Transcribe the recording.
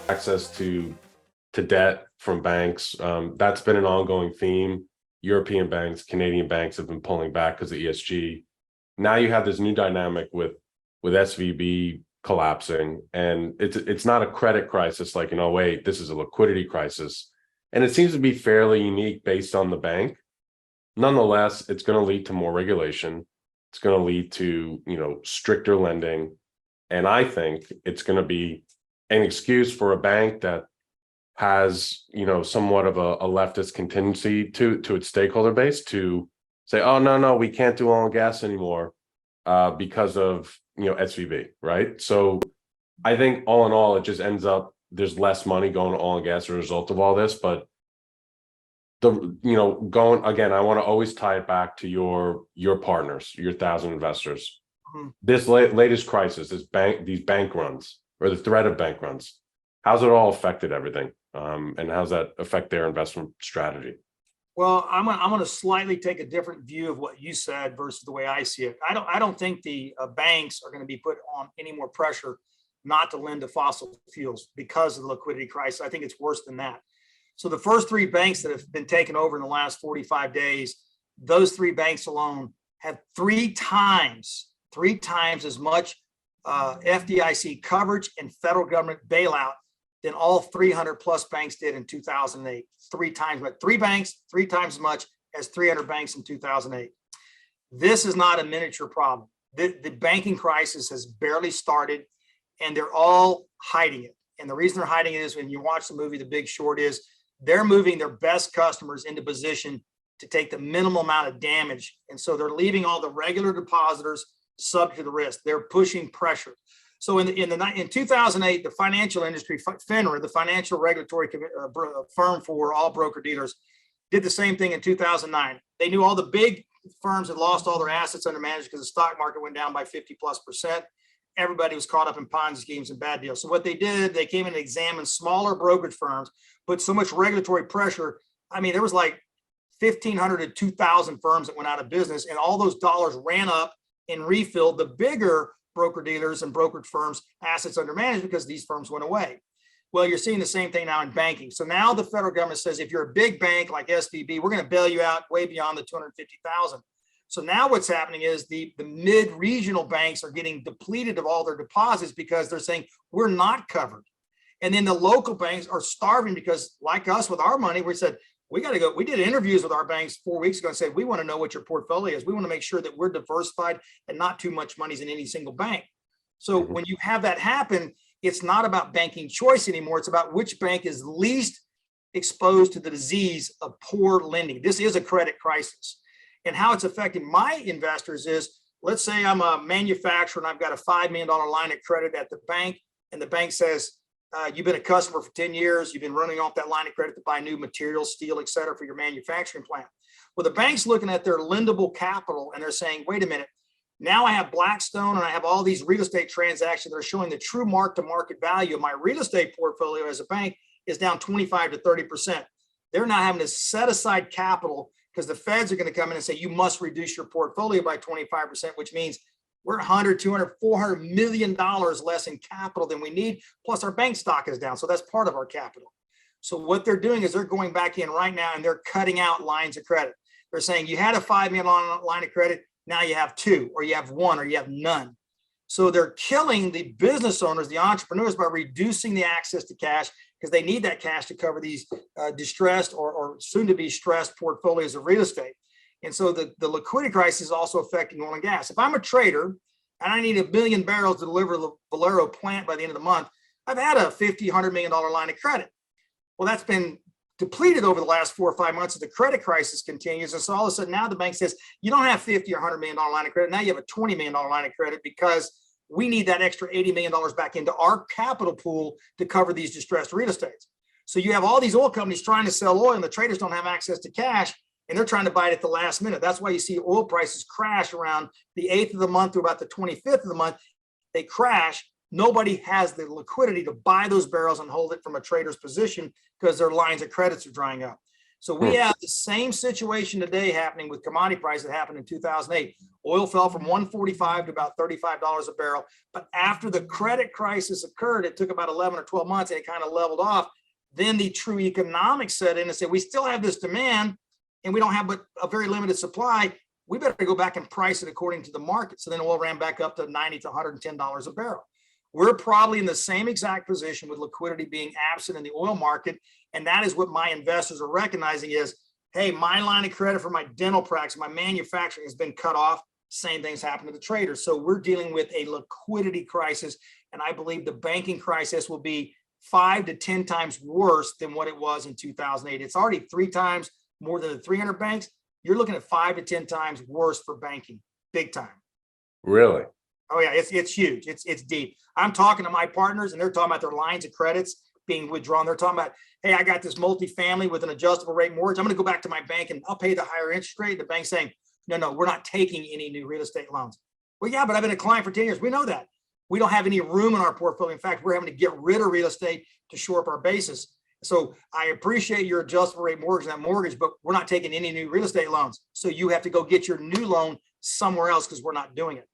Access to debt from banks. That's been an ongoing theme. European banks, Canadian banks have been pulling back because of ESG. Now you have this new dynamic with SVB collapsing, and it's not a credit crisis like in '08. This is a liquidity crisis, and it seems to be fairly unique based on the bank. Nonetheless, it's going to lead to more regulation. It's going to lead to stricter lending, and I think it's going to be an excuse for a bank that has somewhat of a leftist contingency to its stakeholder base to say, oh no, we can't do oil and gas anymore because of SVB, right? So I think all in all, it just ends up there's less money going to oil and gas as a result of all this. But going again, I want to always tie it back to your partners, your 1,000 investors. Mm-hmm. This latest crisis, these bank runs or the threat of bank runs, how's it all affected everything? And how's that affect their investment strategy? Well, I'm going to slightly take a different view of what you said versus the way I see it. I don't think the banks are going to be put on any more pressure not to lend to fossil fuels because of the liquidity crisis. I think it's worse than that. So the first three banks that have been taken over in the last 45 days, those three banks alone have three times as much FDIC coverage and federal government bailout than all 300 plus banks did in 2008. Three times, but three banks, three times as much as 300 banks in 2008. This is not a miniature problem. The banking crisis has barely started, and they're all hiding it. And the reason they're hiding it is when you watch the movie The Big Short is they're moving their best customers into position to take the minimal amount of damage. And so they're leaving all the regular depositors subject to the risk. They're pushing pressure. So in 2008, the financial industry, FINRA, the financial regulatory firm for all broker dealers, did the same thing in 2009. They knew all the big firms had lost all their assets under management because the stock market went down by 50+%. Everybody was caught up in Ponzi schemes and bad deals. So what they did, they came in and examined smaller brokerage firms, put so much regulatory pressure. I mean, there was like 1,500 to 2,000 firms that went out of business, and all those dollars ran up and refilled the bigger broker dealers and brokerage firms' assets under management because these firms went away. Well, you're seeing the same thing now in banking. So now the federal government says, if you're a big bank like SVB, we're going to bail you out way beyond the 250,000. So now what's happening is the mid-regional banks are getting depleted of all their deposits because they're saying we're not covered. And then the local banks are starving because, like us with our money, we said, we got to go. We did interviews with our banks 4 weeks ago and said, we want to know what your portfolio is. We want to make sure that we're diversified and not too much money's in any single bank. So when you have that happen, it's not about banking choice anymore. It's about which bank is least exposed to the disease of poor lending. This is a credit crisis. And how it's affecting my investors is, let's say I'm a manufacturer and I've got a $5 million line of credit at the bank, and the bank says, you've been a customer for 10 years. You've been running off that line of credit to buy new materials, steel, et cetera, for your manufacturing plant. Well, the bank's looking at their lendable capital and they're saying, wait a minute, now I have Blackstone and I have all these real estate transactions that are showing the true mark-to-market value of my real estate portfolio as a bank is down 25 to 30%. They're now having to set aside capital because the feds are going to come in and say, you must reduce your portfolio by 25%, which means we're 100, 200, $400 million less in capital than we need. Plus our bank stock is down. So that's part of our capital. So what they're doing is they're going back in right now and they're cutting out lines of credit. They're saying you had a $5 million line of credit. Now you have two, or you have one, or you have none. So they're killing the business owners, the entrepreneurs, by reducing the access to cash because they need that cash to cover these distressed or soon to be stressed portfolios of real estate. And so the liquidity crisis is also affecting oil and gas. If I'm a trader and I need 1 billion barrels to deliver the Valero plant by the end of the month, I've had a $50, $100 million line of credit. Well, that's been depleted over the last 4 or 5 months as the credit crisis continues. And so all of a sudden now the bank says, you don't have $50 or $100 million line of credit. Now you have a $20 million line of credit because we need that extra $80 million back into our capital pool to cover these distressed real estates. So you have all these oil companies trying to sell oil and the traders don't have access to cash. And they're trying to buy it at the last minute. That's why you see oil prices crash around the 8th of the month to about the 25th of the month. They crash. Nobody has the liquidity to buy those barrels and hold it from a trader's position because their lines of credits are drying up. So we have the same situation today happening with commodity prices that happened in 2008. Oil fell from 145 to about $35 a barrel. But after the credit crisis occurred, it took about 11 or 12 months and it kind of leveled off. Then the true economics set in and said, we still have this demand and we don't have but a very limited supply. We better go back and price it according to the market. So then oil ran back up to 90 to $110 a barrel. We're probably in the same exact position with liquidity being absent in the oil market. And that is what my investors are recognizing is, hey, my line of credit for my dental practice, my manufacturing has been cut off. Same things happen to the traders. So we're dealing with a liquidity crisis. And I believe the banking crisis will be 5 to 10 times worse than what it was in 2008. It's already 3 times more than the 300 banks. You're looking at 5 to 10 times worse for banking, big time. Really? Oh yeah, it's huge. It's deep. I'm talking to my partners and they're talking about their lines of credits being withdrawn. They're talking about, hey, I got this multifamily with an adjustable rate mortgage. I'm going to go back to my bank and I'll pay the higher interest rate. The bank's saying, no, we're not taking any new real estate loans. Well, yeah, but I've been a client for 10 years. We know that. We don't have any room in our portfolio. In fact, we're having to get rid of real estate to shore up our basis. So I appreciate your adjustable rate mortgage and that mortgage, but we're not taking any new real estate loans. So you have to go get your new loan somewhere else because we're not doing it.